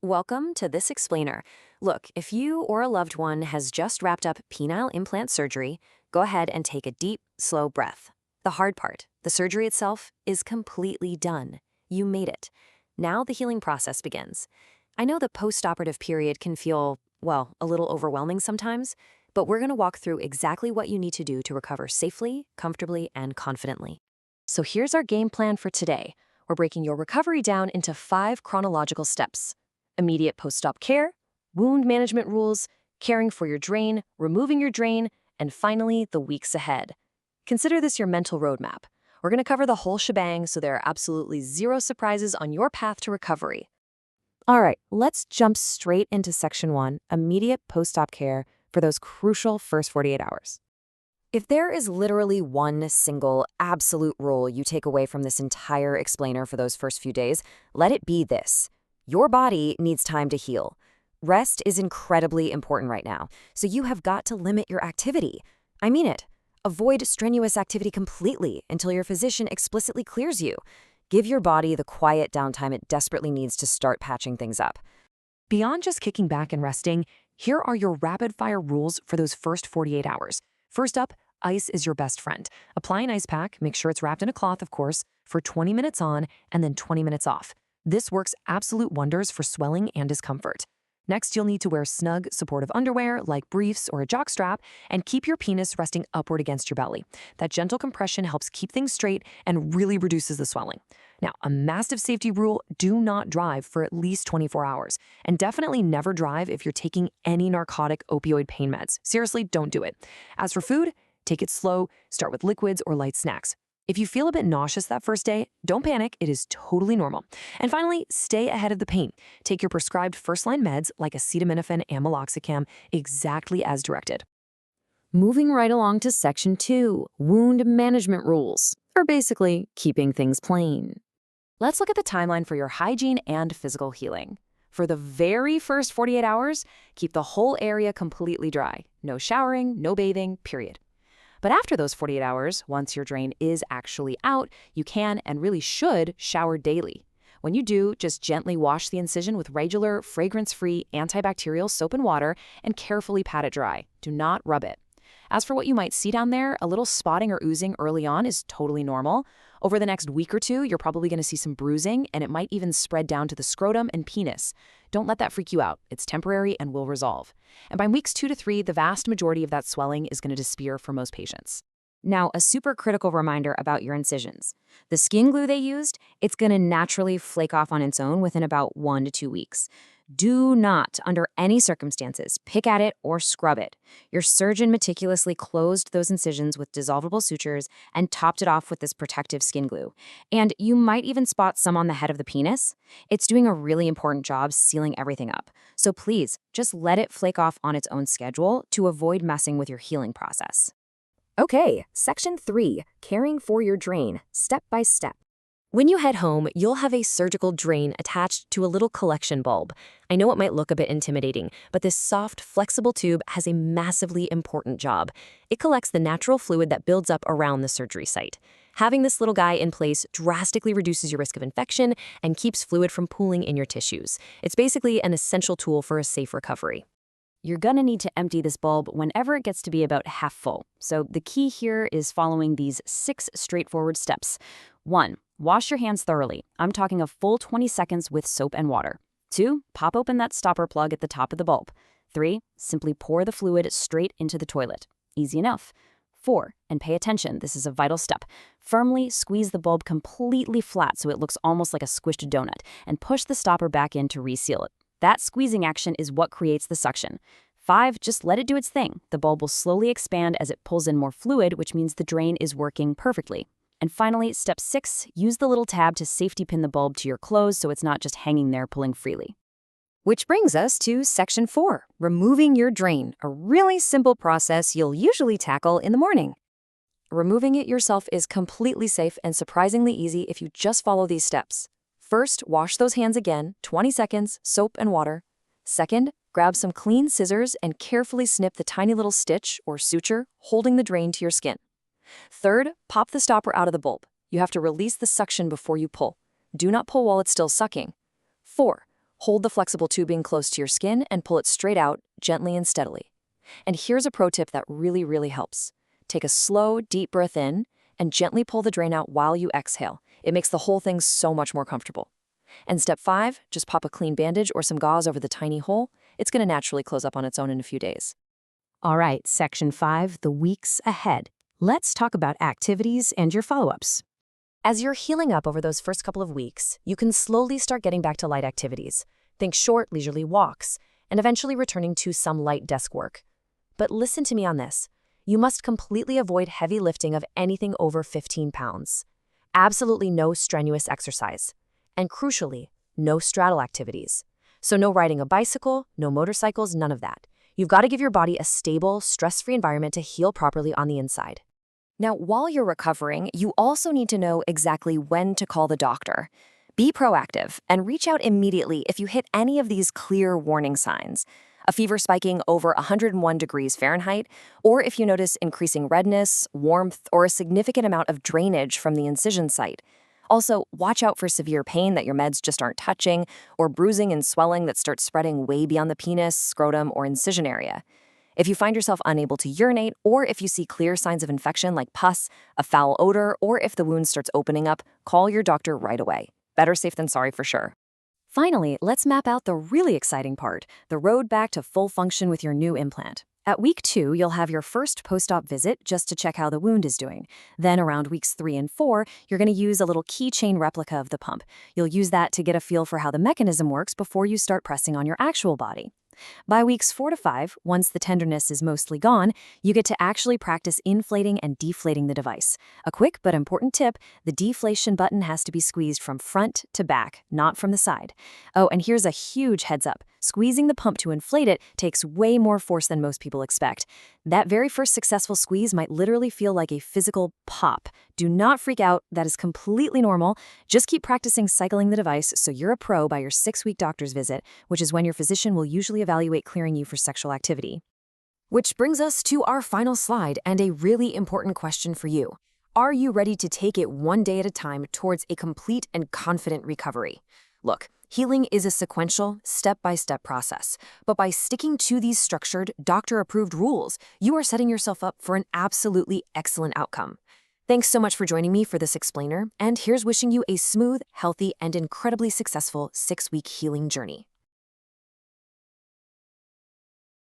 Welcome to this explainer. Look, if you or a loved one has just wrapped up penile implant surgery, go ahead and take a deep, slow breath. The hard part, the surgery itself, is completely done. You made it. Now the healing process begins. I know the post-operative period can feel, well, a little overwhelming sometimes, but we're going to walk through exactly what you need to do to recover safely, comfortably, and confidently. So here's our game plan for today. We're breaking your recovery down into 5 chronological steps: immediate post-op care, wound management rules, caring for your drain, removing your drain, and finally, the weeks ahead. Consider this your mental roadmap. We're going to cover the whole shebang so there are absolutely 0 surprises on your path to recovery. All right, let's jump straight into Section 1, immediate post-op care for those crucial first 48 hours. If there is literally one single, absolute rule you take away from this entire explainer for those first few days, let it be this: your body needs time to heal. Rest is incredibly important right now, so you have got to limit your activity. I mean it. Avoid strenuous activity completely until your physician explicitly clears you. Give your body the quiet downtime it desperately needs to start patching things up. Beyond just kicking back and resting, here are your rapid-fire rules for those first 48 hours. First up, ice is your best friend. Apply an ice pack, make sure it's wrapped in a cloth, of course, for 20 minutes on and then 20 minutes off. This works absolute wonders for swelling and discomfort. Next, you'll need to wear snug, supportive underwear like briefs or a jockstrap and keep your penis resting upward against your belly. That gentle compression helps keep things straight and really reduces the swelling. Now, a massive safety rule: do not drive for at least 24 hours. And definitely never drive if you're taking any narcotic opioid pain meds. Seriously, don't do it. As for food, take it slow, start with liquids or light snacks. If you feel a bit nauseous that first day, don't panic, it is totally normal. And finally, stay ahead of the pain. Take your prescribed first-line meds like acetaminophen and meloxicam exactly as directed. Moving right along to Section 2, wound management rules, or basically keeping things plain. Let's look at the timeline for your hygiene and physical healing. For the very first 48 hours, keep the whole area completely dry. No showering, no bathing, period. But after those 48 hours, once your drain is actually out, you can and really should shower daily. When you do, just gently wash the incision with regular, fragrance-free, antibacterial soap and water and carefully pat it dry. Do not rub it. As for what you might see down there, a little spotting or oozing early on is totally normal. Over the next week or 2, you're probably going to see some bruising, and it might even spread down to the scrotum and penis. Don't let that freak you out. It's temporary and will resolve. And by weeks 2 to 3, the vast majority of that swelling is going to disappear for most patients. Now, a super critical reminder about your incisions. The skin glue they used, it's going to naturally flake off on its own within about 1 to 2 weeks. Do not, under any circumstances, pick at it or scrub it. Your surgeon meticulously closed those incisions with dissolvable sutures and topped it off with this protective skin glue. And you might even spot some on the head of the penis. It's doing a really important job sealing everything up. So please, just let it flake off on its own schedule to avoid messing with your healing process. Okay, Section 3, caring for your drain, step by step. When you head home, you'll have a surgical drain attached to a little collection bulb. I know it might look a bit intimidating, but this soft, flexible tube has a massively important job. It collects the natural fluid that builds up around the surgery site. Having this little guy in place drastically reduces your risk of infection and keeps fluid from pooling in your tissues. It's basically an essential tool for a safe recovery. You're gonna need to empty this bulb whenever it gets to be about half full. So the key here is following these 6 straightforward steps. 1. Wash your hands thoroughly. I'm talking a full 20 seconds with soap and water. 2. Pop open that stopper plug at the top of the bulb. 3. Simply pour the fluid straight into the toilet. Easy enough. 4. And pay attention, this is a vital step. Firmly squeeze the bulb completely flat so it looks almost like a squished donut, and push the stopper back in to reseal it. That squeezing action is what creates the suction. 5. Just let it do its thing. The bulb will slowly expand as it pulls in more fluid, which means the drain is working perfectly. And finally, step 6, use the little tab to safety pin the bulb to your clothes so it's not just hanging there pulling freely. Which brings us to Section 4, removing your drain, a really simple process you'll usually tackle in the morning. Removing it yourself is completely safe and surprisingly easy if you just follow these steps. First, wash those hands again, 20 seconds, soap and water. Second, grab some clean scissors and carefully snip the tiny little stitch or suture holding the drain to your skin. Third, pop the stopper out of the bulb. You have to release the suction before you pull. Do not pull while it's still sucking. 4. Hold the flexible tubing close to your skin and pull it straight out, gently and steadily. And here's a pro tip that really helps. Take a slow, deep breath in and gently pull the drain out while you exhale. It makes the whole thing so much more comfortable. And step 5, just pop a clean bandage or some gauze over the tiny hole. It's going to naturally close up on its own in a few days. All right, section 5, the weeks ahead. Let's talk about activities and your follow-ups. As you're healing up over those first couple of weeks, you can slowly start getting back to light activities. Think short, leisurely walks, and eventually returning to some light desk work. But listen to me on this. You must completely avoid heavy lifting of anything over 15 pounds. Absolutely no strenuous exercise. And crucially, no straddle activities. So no riding a bicycle, no motorcycles, none of that. You've got to give your body a stable, stress-free environment to heal properly on the inside. Now, while you're recovering, you also need to know exactly when to call the doctor. Be proactive and reach out immediately if you hit any of these clear warning signs. A fever spiking over 101 degrees Fahrenheit, or if you notice increasing redness, warmth, or a significant amount of drainage from the incision site. Also, watch out for severe pain that your meds just aren't touching, or bruising and swelling that starts spreading way beyond the penis, scrotum, or incision area. If you find yourself unable to urinate, or if you see clear signs of infection like pus, a foul odor, or if the wound starts opening up, call your doctor right away. Better safe than sorry for sure. Finally, let's map out the really exciting part, the road back to full function with your new implant. At week 2, you'll have your first post-op visit just to check how the wound is doing. Then around weeks 3 and 4, you're going to use a little keychain replica of the pump. You'll use that to get a feel for how the mechanism works before you start pressing on your actual body. By weeks 4 to 5, once the tenderness is mostly gone, you get to actually practice inflating and deflating the device. A quick but important tip, the deflation button has to be squeezed from front to back, not from the side. Oh, and here's a huge heads up. Squeezing the pump to inflate it takes way more force than most people expect. That very first successful squeeze might literally feel like a physical pop. Do not freak out, that is completely normal. Just keep practicing cycling the device so you're a pro by your 6-week doctor's visit, which is when your physician will usually evaluate clearing you for sexual activity. Which brings us to our final slide and a really important question for you. Are you ready to take it one day at a time towards a complete and confident recovery? Look, healing is a sequential, step-by-step process, but by sticking to these structured, doctor-approved rules, you are setting yourself up for an absolutely excellent outcome. Thanks so much for joining me for this explainer, and here's wishing you a smooth, healthy, and incredibly successful 6-week healing journey.